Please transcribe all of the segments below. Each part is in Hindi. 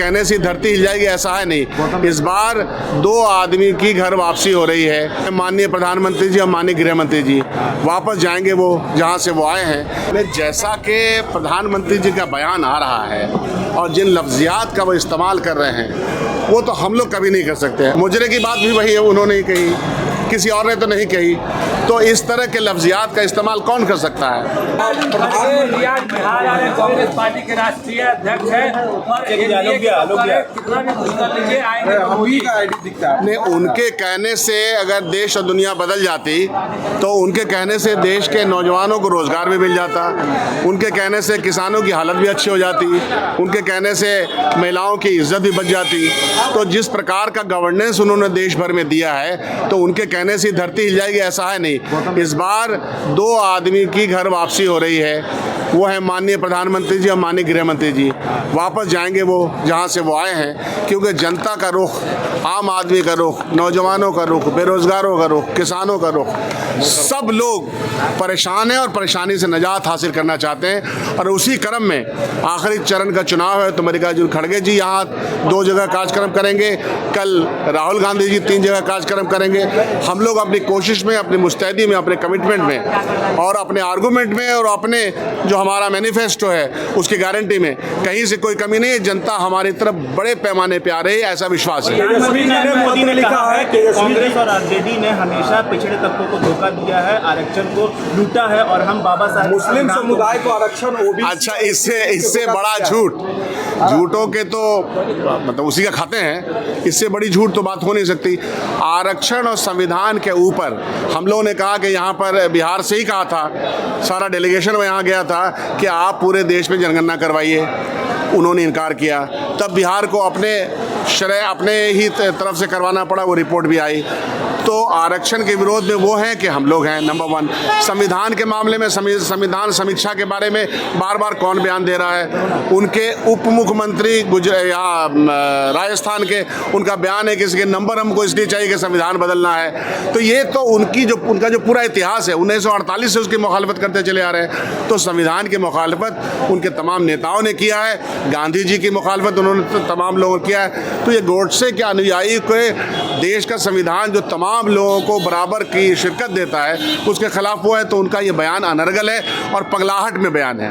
कहने से धरती हिल जाएगी ऐसा है नहीं। इस बार 2 आदमी की घर वापसी हो रही है। माननीय प्रधानमंत्री जी और माननीय गृह मंत्री जी वापस जाएंगे वो जहां से वो आए हैं। जैसा कि प्रधानमंत्री जी का बयान आ रहा है और जिन लफ्जियात का वो इस्तेमाल कर रहे हैं वो तो हम लोग कभी नहीं कर सकते। मुजरे की बात भी वही है, उन्होंने ही कही, किसी और ने तो नहीं कही। तो इस तरह के लफ्जियात का इस्तेमाल कौन कर सकता है? कांग्रेस पार्टी के राष्ट्रीय अध्यक्ष हैं और नहीं, उनके कहने से अगर देश और दुनिया बदल जाती तो उनके कहने से देश के नौजवानों को रोजगार भी मिल जाता, उनके कहने से किसानों की हालत भी अच्छी हो जाती, उनके कहने से महिलाओं की इज्जत भी बच जाती। तो जिस प्रकार का गवर्नेंस उन्होंने देश भर में दिया है तो उनके कहने से धरती हिल जाएगी ऐसा है नहीं। इस बार 2 आदमी की घर वापसी हो रही है, वो है माननीय प्रधानमंत्री जी और माननीय गृह मंत्री जी। वापस जाएंगे वो जहां से वो आए हैं, क्योंकि जनता का रुख, आम आदमी का रुख, नौजवानों का रुख, बेरोजगारों का रुख, किसानों का रुख, सब लोग परेशान हैं और परेशानी से निजात हासिल करना चाहते हैं। और उसी क्रम में आखिरी चरण का चुनाव है तो मल्लिकार्जुन खड़गे जी यहाँ 2 जगह कार्यक्रम करेंगे, कल राहुल गांधी जी 3 जगह कार्यक्रम करेंगे। हम लोग अपनी कोशिश में, अपनी मुस्तैदी में, अपने कमिटमेंट में और अपने आर्गूमेंट में और अपने जो हमारा मैनिफेस्टो है उसकी गारंटी में कहीं से कोई कमी नहीं है। जनता हमारी तरफ बड़े पैमाने पे आ रही है, ऐसा विश्वास है। मोदी ने लिखा है कि कांग्रेस और आरजेडी ने हमेशा पिछड़े तबकों को धोखा दिया है, आरक्षण को लूटा है और हम बाबा साहब मुस्लिम समुदाय को आरक्षण अच्छा, इससे बड़ा झूठों के तो मतलब उसी का खाते हैं। इससे बड़ी झूठ तो बात हो नहीं सकती। आरक्षण और संविधान के ऊपर हम लोगों ने कहा कि यहाँ पर बिहार से ही कहा था, सारा डेलीगेशन में यहाँ गया था कि आप पूरे देश में जनगणना करवाइए। उन्होंने इनकार किया, तब बिहार को अपने ही तरफ से करवाना पड़ा, वो रिपोर्ट भी आई। तो आरक्षण के विरोध में वो हैं कि हम लोग हैं नंबर 1। संविधान के मामले में संविधान समीक्षा के बारे में बार बार कौन बयान दे रहा है? उनके उप मुख्यमंत्री राजस्थान के, उनका बयान है कि इसके नंबर हमको इसलिए चाहिए कि संविधान बदलना है। तो ये तो उनका जो पूरा इतिहास है 1948 से उसकी मुखालफत करते चले आ रहे हैं। तो संविधान की मुखालफत उनके तमाम नेताओं ने किया है, गांधी जी की मुखालफत उन्होंने तो तमाम लोगों ने किया है। तो ये गोडसे के अनुयायी को देश का संविधान जो तमाम लोगों को बराबर की शिरकत देता है उसके खिलाफ वो है, तो उनका ये बयान अनर्गल है और पगलाहट में बयान है।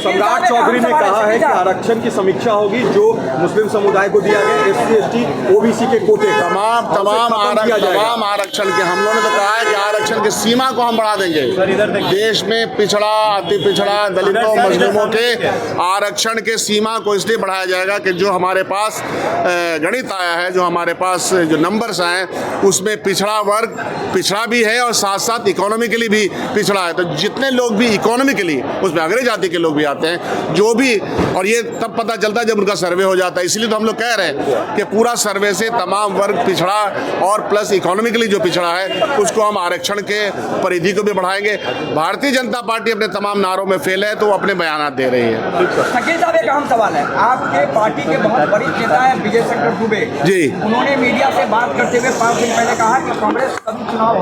सम्राट चौधरी ने कहा है कि आरक्षण की समीक्षा होगी जो मुस्लिम समुदाय को दिया गया, SC ST OBC के कोटे तमाम आरक्षण के। हम लोगों ने तो कहा है कि आरक्षण की सीमा को हम बढ़ा देंगे। देश में पिछड़ा, अति पिछड़ा, दलितों, मजलूमों के आरक्षण के सीमा को इसलिए बढ़ाया जाएगा कि जो हमारे पास गणित आया है, जो हमारे पास जो नंबर्स आए उसमें पिछड़ा वर्ग पिछड़ा भी है और साथ साथ इकोनॉमिकली भी पिछड़ा है। तो जितने लोग भी इकोनॉमिकली, उसमें अग्रणी जाति के लोग भी आते हैं जो भी, और ये तब पता चलता है जब उनका सर्वे हो जाता है। इसलिए तो हम लोग कह रहे हैं कि पूरा सर्वे से तमाम वर्ग पिछड़ा और प्लस इकोनॉमिकली जो पिछड़ा है उसको हम आरक्षण के परिधि को भी बढ़ाएंगे। भारतीय जनता पार्टी अपने तमाम नारों में फेल है तो वो अपने बयान दे रही है। शकील साहब, एक अहम सवाल है, आपके पार्टी के बहुत बड़ी नेता है विजय शंकर दुबे जी, उन्होंने मीडिया से बात करते हुए 5 दिन पहले कहा कि कांग्रेस कभी चुनाव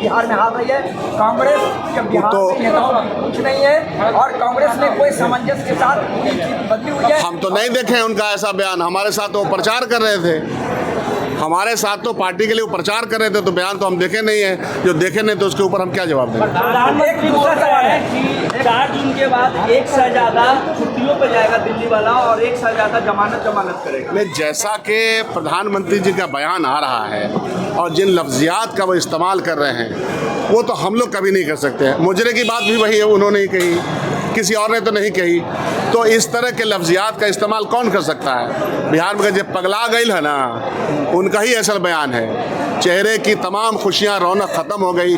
बिहार में हार रही है, कांग्रेस के बिहार में नेताओं कुछ नहीं है और कांग्रेस ने कोई सामंजस्य के साथ पूरी चीज बदली हुई है। हम तो नहीं देखे हैं उनका ऐसा बयान। हमारे साथ वो प्रचार कर रहे थे, हमारे साथ तो पार्टी के लिए वो प्रचार कर रहे थे, तो बयान तो हम देखे नहीं है। जो देखे नहीं तो उसके ऊपर हम क्या जवाब दें? एक दूसरा सवाल है कि 4 जून के बाद 1 से ज़्यादा छुट्टियों पर जाएगा दिल्ली वाला और 1 से ज़्यादा जमानत करेगा। नहीं, जैसा कि प्रधानमंत्री जी का बयान आ रहा है और जिन लफ्जियात का वो इस्तेमाल कर रहे हैं वो तो हम लोग कभी नहीं कर सकते। मुजरे की बात भी वही है, उन्होंने ही कही, किसी और ने तो नहीं कही। तो इस तरह के लफ्जियात का इस्तेमाल कौन कर सकता है? बिहार में जब पगला गई है ना, उनका ही असल बयान है। चेहरे की तमाम खुशियां, रौनक ख़त्म हो गई,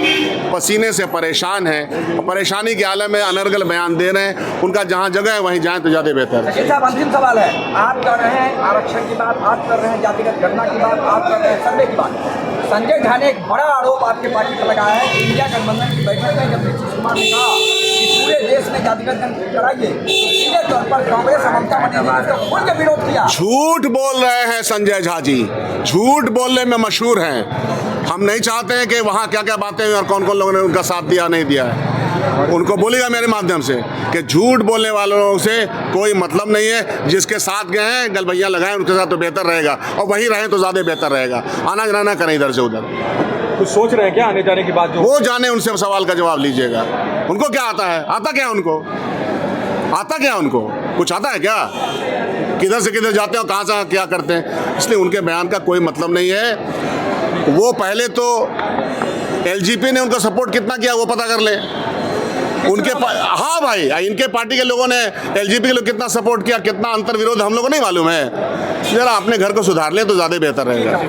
पसीने से परेशान है, परेशानी के आलम में अनर्गल बयान दे रहे हैं। उनका जहाँ जगह है वहीं जाएँ तो ज़्यादा बेहतर है। साहब, अंतिम सवाल है, आप कर रहे हैं आरक्षण की बात, आप कर रहे हैं जातिगत गणना की बात, आप कर रहे हैं सर्वे की बात। संजय झा ने एक बड़ा आरोप आपके पार्टी पर लगाया है कि इंडिया गठबंधन की बैठक में जब नीतीश कुमार ने कहा कि पूरे देश में जातिगत गणना कराइए, सीधे तौर पर कांग्रेस और ममता बनर्जी ने इसका खुल के विरोध किया। झूठ बोल रहे हैं संजय झा जी, झूठ बोलने में मशहूर हैं। हम नहीं चाहते हैं कि वहाँ क्या क्या बातें हुई और कौन कौन लोगों ने उनका साथ दिया नहीं दिया है। उनको बोलेगा मेरे माध्यम से कि झूठ बोलने वालों से कोई मतलब नहीं है। जिसके साथ गए हैं गलबैया लगाएं उनके साथ तो बेहतर रहेगा, और वहीं रहें तो ज़्यादा बेहतर रहेगा। आना जाना ना करें इधर से उधर। कुछ सोच रहे हैं क्या आने जाने की बात? जो वो जाने, उनसे सवाल का जवाब लीजिएगा। उनको क्या आता है? आता क्या उनको? आता क्या उनको? कुछ आता है क्या? किधर से किधर जाते हैं और कहाँ से क्या करते हैं? इसलिए उनके बयान का कोई मतलब नहीं है। वो पहले तो एलजीपी ने उनका सपोर्ट कितना किया वो पता कर ले। हाँ भाई, इनके पार्टी के लोगों ने एलजीपी के लोग कितना सपोर्ट किया, कितना अंतर विरोध हम लोगों को नहीं मालूम है। जरा अपने घर को सुधार लें तो ज़्यादा बेहतर रहेगा।